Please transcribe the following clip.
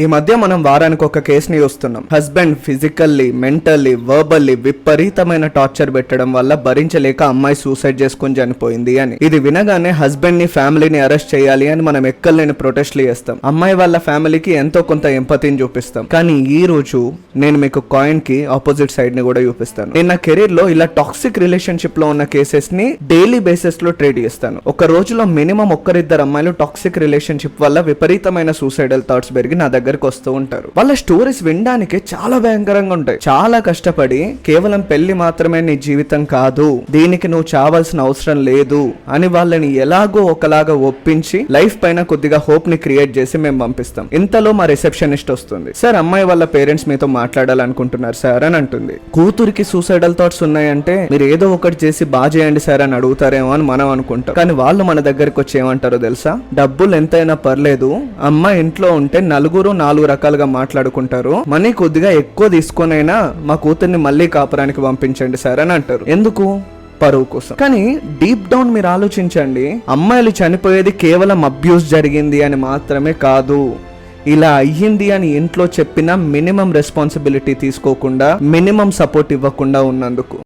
ఈ మధ్య మనం వారానికి ఒక కేసుని చూస్తున్నాం. హస్బెండ్ ఫిజికల్లీ, మెంటల్లీ, వర్బల్లీ విపరీతమైన టార్చర్ పెట్టడం వల్ల భరించలేక అమ్మాయి సూసైడ్ చేసుకుని చనిపోయింది అని. ఇది వినగానే హస్బెండ్ ని, ఫ్యామిలీని అరెస్ట్ చేయాలి అని మనం ఎక్కలేని ప్రొటెస్ట్లు చేస్తాం. అమ్మాయి వాళ్ళ ఫ్యామిలీకి ఎంతో కొంత ఎంపతిని చూపిస్తాం. కానీ ఈ రోజు నేను మీకు కాయిన్ కి ఆపోజిట్ సైడ్ ని కూడా చూపిస్తాను. నేను నా కెరీర్ లో ఇలా టాక్సిక్ రిలేషన్షిప్ లో ఉన్న కేసెస్ ని డైలీ బేసిస్ లో ట్రేడ్ చేస్తాను. ఒక రోజులో మినిమం ఒక్కరిద్దరు అమ్మాయిలు టాక్సిక్ రిలేషన్షిప్ వల్ల విపరీతమైన సూసైడల్ థాట్స్ పెరిగి నా దగ్గరకు వస్తూ ఉంటారు. వాళ్ళ స్టోరీస్ వినడానికి చాలా భయంకరంగా ఉంటాయి. చాలా కష్టపడి కేవలం పెళ్లి మాత్రమే నీ జీవితం కాదు, దీనికి నువ్వు చావాల్సిన అవసరం లేదు అని వాళ్ళని ఎలాగో ఒకలాగా ఒప్పించి లైఫ్ పైన కొద్దిగా హోప్ ని క్రియేట్ చేసి మేము పంపిస్తాం. ఇంతలో మా రిసెప్షనిస్ట్ వస్తుంది. సార్, అమ్మాయి వాళ్ళ పేరెంట్స్ మీతో మాట్లాడాలనుకుంటున్నారు సార్ అని అంటుంది. కూతురికి సూసైడల్ థాట్స్ ఉన్నాయంటే మీరు ఏదో ఒకటి చేసి బాగా చేయండి సార్ అని అడుగుతారేమో అని మనం అనుకుంటాం. కానీ వాళ్ళు మన దగ్గరికి వచ్చి ఏమంటారో తెలుసా? డబ్బులు ఎంతైనా పర్లేదు, అమ్మాయి ఇంట్లో ఉంటే నలుగురు 4 రకాలుగా మాట్లాడుకుంటారు, మనీ కొద్దిగా ఎక్కువ తీసుకొనైనా మా కూతుర్ని మళ్ళీ కాపురానికి పంపించండి సార్ అని అంటారు. ఎందుకు? పరువు కోసం. కానీ డీప్ డౌన్ మీరు ఆలోచించండి, అమ్మాయిలు చనిపోయేది కేవలం అబ్యూస్ జరిగింది అని మాత్రమే కాదు, ఇలా అయ్యింది అని ఇంట్లో చెప్పినా మినిమం రెస్పాన్సిబిలిటీ తీసుకోకుండా, మినిమం సపోర్ట్ ఇవ్వకుండా ఉన్నందుకు.